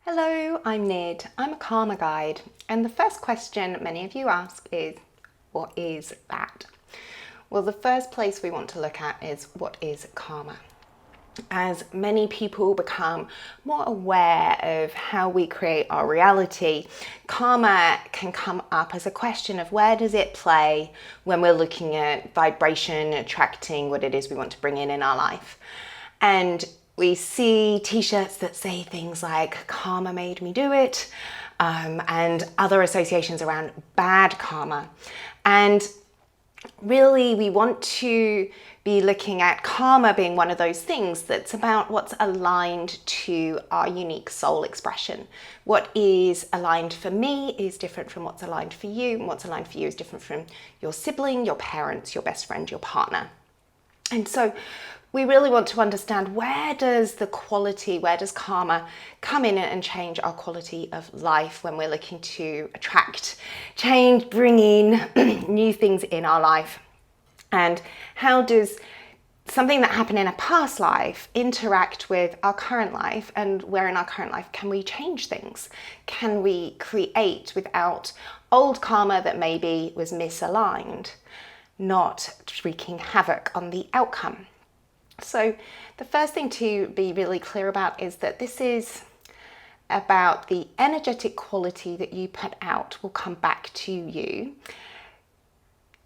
Hello, I'm Nid. I'm a karma guide, and the first question many of you ask is, what is that? Well, the first place we want to look at is, what is karma? As many people become more aware of how we create our reality, karma can come up as a question of where does it play when we're looking at vibration, attracting what it is we want to bring in our life. And we see t-shirts that say things like karma made me do it, and other associations around bad karma. And really we want to be looking at karma being one of those things that's about what's aligned to our unique soul expression. What is aligned for me is different from what's aligned for you, and what's aligned for you is different from your sibling, your parents, your best friend, your partner. And so we really want to understand, where does karma come in and change our quality of life when we're looking to attract change, bring in new things in our life? And how does something that happened in a past life interact with our current life, and where in our current life can we change things? Can we create without old karma that maybe was misaligned, not wreaking havoc on the outcome? So the first thing to be really clear about is that this is about the energetic quality that you put out will come back to you,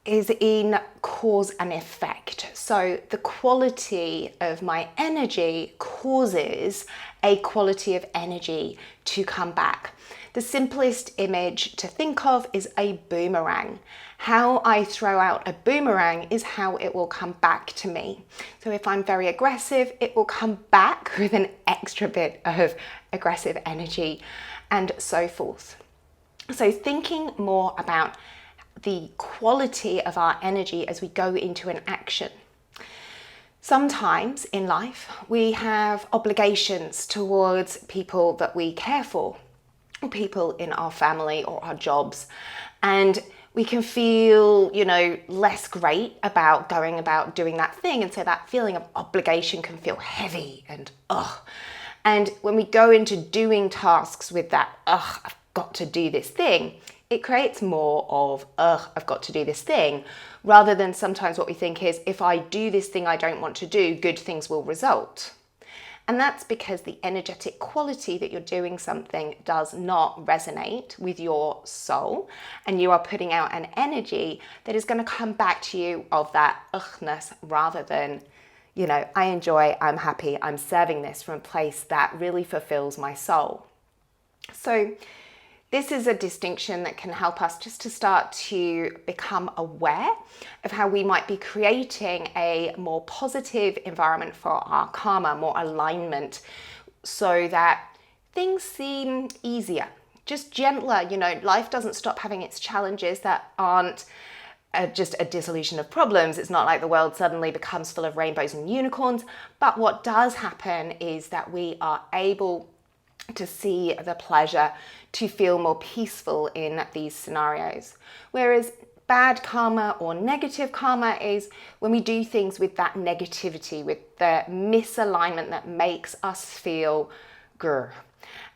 is in cause and effect. So the quality of my energy causes a quality of energy to come back. The simplest image to think of is a boomerang. How I throw out a boomerang is how it will come back to me. So if I'm very aggressive, it will come back with an extra bit of aggressive energy, and so forth. So thinking more about the quality of our energy as we go into an action. Sometimes in life we have obligations towards people that we care for, or people in our family or our jobs, and we can feel, less great about going about doing that thing, and so that feeling of obligation can feel heavy and ugh. And when we go into doing tasks with that I've got to do this thing, it creates more of I've got to do this thing, rather than sometimes what we think is, if I do this thing I don't want to do, good things will result. And that's because the energetic quality that you're doing something does not resonate with your soul, and you are putting out an energy that is going to come back to you of that ughness, rather than, I enjoy, I'm happy, I'm serving this from a place that really fulfills my soul. So this is a distinction that can help us just to start to become aware of how we might be creating a more positive environment for our karma, more alignment, so that things seem easier, just gentler. Life doesn't stop having its challenges that aren't just a dissolution of problems. It's not like the world suddenly becomes full of rainbows and unicorns, but what does happen is that we are able to see the pleasure, to feel more peaceful in these scenarios. Whereas bad karma or negative karma is when we do things with that negativity, with the misalignment that makes us feel grr.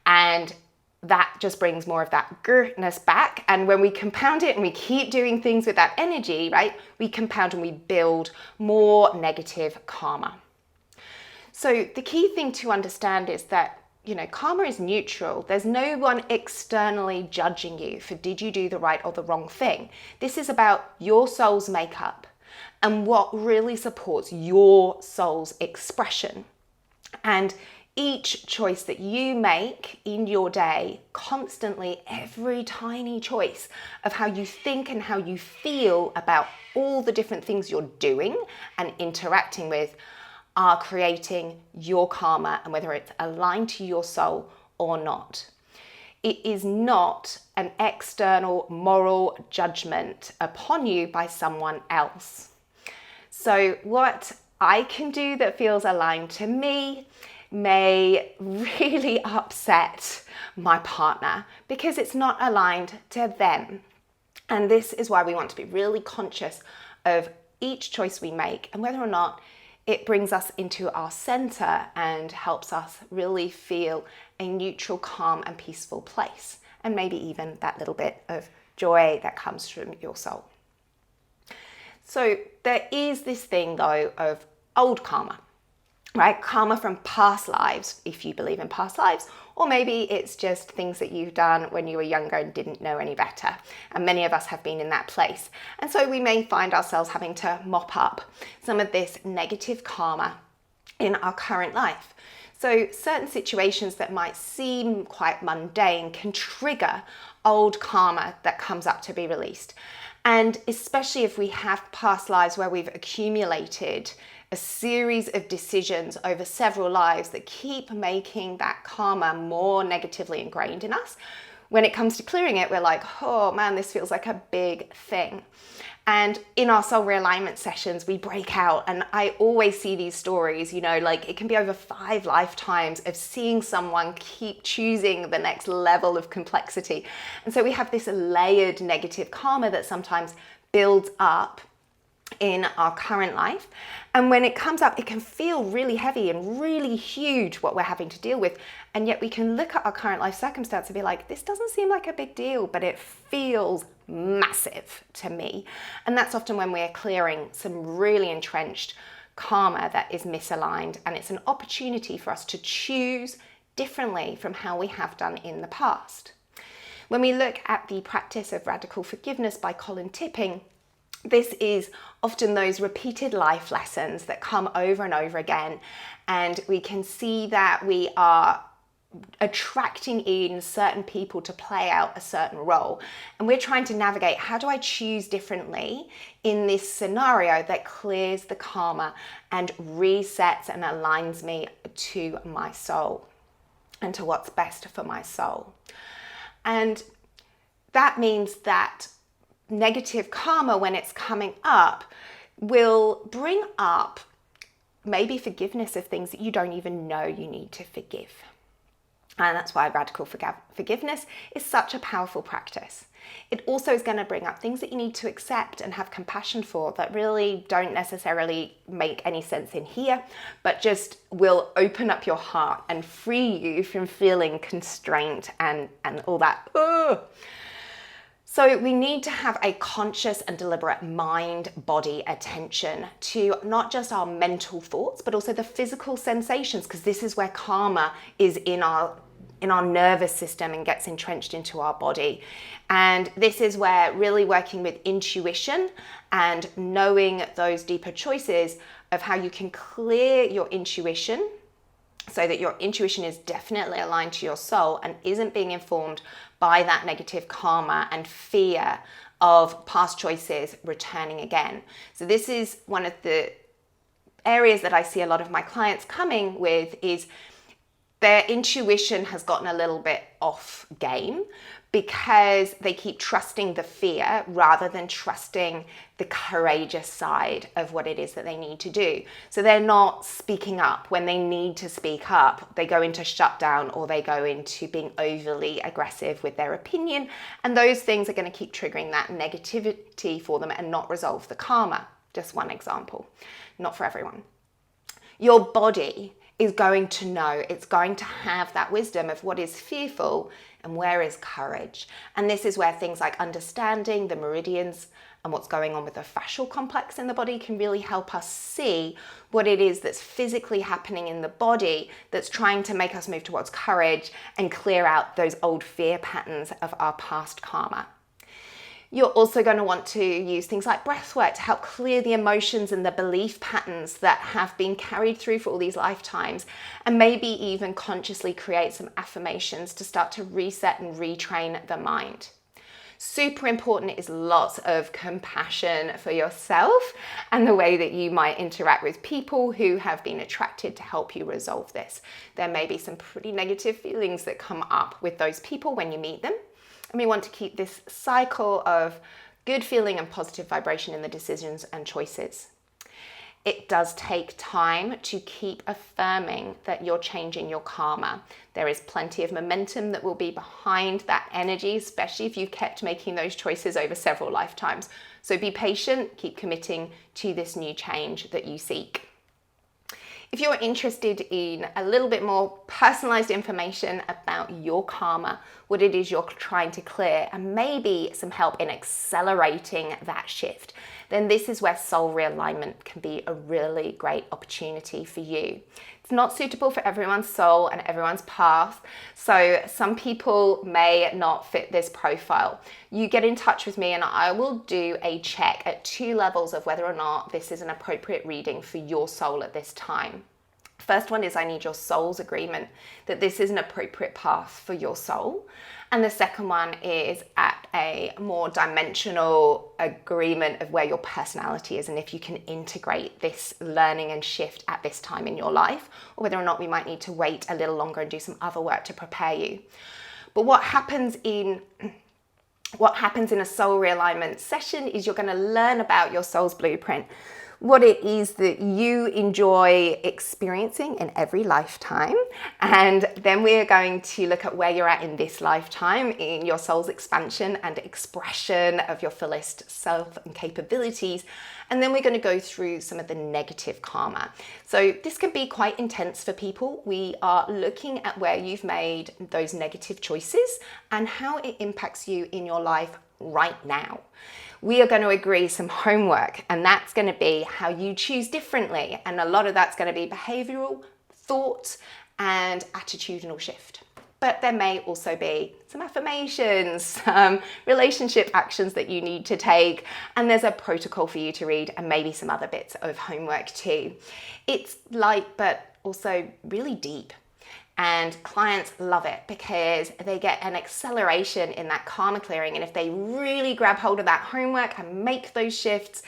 And that just brings more of that grrness back. And when we compound it and we keep doing things with that energy, right, we compound and we build more negative karma. So the key thing to understand is that karma is neutral. There's no one externally judging you for did you do the right or the wrong thing. This is about your soul's makeup and what really supports your soul's expression. And each choice that you make in your day, constantly, every tiny choice of how you think and how you feel about all the different things you're doing and interacting with, are creating your karma, and whether it's aligned to your soul or not. It is not an external moral judgment upon you by someone else. So what I can do that feels aligned to me may really upset my partner because it's not aligned to them. And this is why we want to be really conscious of each choice we make and whether or not it brings us into our center and helps us really feel a neutral, calm, and peaceful place. And maybe even that little bit of joy that comes from your soul. So there is this thing though of old karma, right? Karma from past lives, if you believe in past lives, or maybe it's just things that you've done when you were younger and didn't know any better. And many of us have been in that place. And so we may find ourselves having to mop up some of this negative karma in our current life. So certain situations that might seem quite mundane can trigger old karma that comes up to be released. And especially if we have past lives where we've accumulated a series of decisions over several lives that keep making that karma more negatively ingrained in us. When it comes to clearing it, we're like, oh man, this feels like a big thing. And in our soul realignment sessions, we break out, and I always see these stories, like it can be over 5 lifetimes of seeing someone keep choosing the next level of complexity. And so we have this layered negative karma that sometimes builds up in our current life. And when it comes up, it can feel really heavy and really huge what we're having to deal with. And yet we can look at our current life circumstance and be like, this doesn't seem like a big deal, but it feels massive to me. And that's often when we're clearing some really entrenched karma that is misaligned. And it's an opportunity for us to choose differently from how we have done in the past. When we look at the practice of radical forgiveness by Colin Tipping, this is often those repeated life lessons that come over and over again. And we can see that we are attracting in certain people to play out a certain role. And we're trying to navigate, how do I choose differently in this scenario that clears the karma and resets and aligns me to my soul and to what's best for my soul. And that means that negative karma, when it's coming up, will bring up maybe forgiveness of things that you don't even know you need to forgive. And that's why radical forgiveness is such a powerful practice. It also is going to bring up things that you need to accept and have compassion for that really don't necessarily make any sense in here, but just will open up your heart and free you from feeling constraint and all that. Ugh. So we need to have a conscious and deliberate mind-body attention to not just our mental thoughts, but also the physical sensations, because this is where karma is in our nervous system and gets entrenched into our body. And this is where really working with intuition and knowing those deeper choices of how you can clear your intuition so that your intuition is definitely aligned to your soul and isn't being informed by that negative karma and fear of past choices returning again. So this is one of the areas that I see a lot of my clients coming with, is their intuition has gotten a little bit off game because they keep trusting the fear rather than trusting the courageous side of what it is that they need to do. So they're not speaking up when they need to speak up. They go into shutdown, or they go into being overly aggressive with their opinion. And those things are going to keep triggering that negativity for them and not resolve the karma. Just one example, not for everyone. Your body is going to know, it's going to have that wisdom of what is fearful and where is courage. And this is where things like understanding the meridians and what's going on with the fascial complex in the body can really help us see what it is that's physically happening in the body that's trying to make us move towards courage and clear out those old fear patterns of our past karma. You're also going to want to use things like breath work to help clear the emotions and the belief patterns that have been carried through for all these lifetimes, and maybe even consciously create some affirmations to start to reset and retrain the mind. Super important is lots of compassion for yourself and the way that you might interact with people who have been attracted to help you resolve this. There may be some pretty negative feelings that come up with those people when you meet them. And we want to keep this cycle of good feeling and positive vibration in the decisions and choices. It does take time to keep affirming that you're changing your karma. There is plenty of momentum that will be behind that energy, especially if you've kept making those choices over several lifetimes. So be patient, keep committing to this new change that you seek. If you're interested in a little bit more personalized information about your karma, what it is you're trying to clear, and maybe some help in accelerating that shift, then this is where soul realignment can be a really great opportunity for you. It's not suitable for everyone's soul and everyone's path, so some people may not fit this profile. You get in touch with me and I will do a check at 2 levels of whether or not this is an appropriate reading for your soul at this time. First one is I need your soul's agreement that this is an appropriate path for your soul. And the second one is at a more dimensional agreement of where your personality is and if you can integrate this learning and shift at this time in your life, or whether or not we might need to wait a little longer and do some other work to prepare you. But what happens in a soul realignment session is you're going to learn about your soul's blueprint, what it is that you enjoy experiencing in every lifetime. And then we are going to look at where you're at in this lifetime in your soul's expansion and expression of your fullest self and capabilities. And then we're going to go through some of the negative karma. So this can be quite intense for people. We are looking at where you've made those negative choices and how it impacts you in your life right now. We are going to agree some homework, and that's going to be how you choose differently. And a lot of that's going to be behavioral, thought, and attitudinal shift. But there may also be some affirmations, some relationship actions that you need to take, and there's a protocol for you to read and maybe some other bits of homework too. It's light, but also really deep. And clients love it because they get an acceleration in that karma clearing. And if they really grab hold of that homework and make those shifts,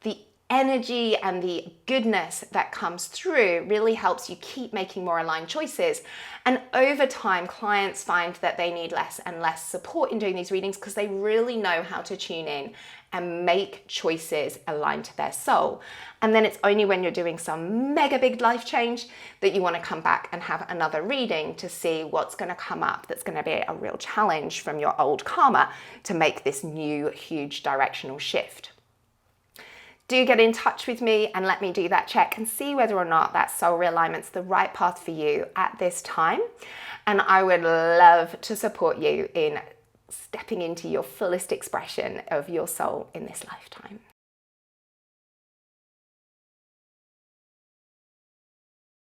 the energy and the goodness that comes through really helps you keep making more aligned choices. And over time, clients find that they need less and less support in doing these readings because they really know how to tune in and make choices aligned to their soul. And then it's only when you're doing some mega big life change that you want to come back and have another reading to see what's going to come up that's going to be a real challenge from your old karma to make this new huge directional shift. Do get in touch with me and let me do that check and see whether or not that soul realignment's the right path for you at this time. And I would love to support you in stepping into your fullest expression of your soul in this lifetime.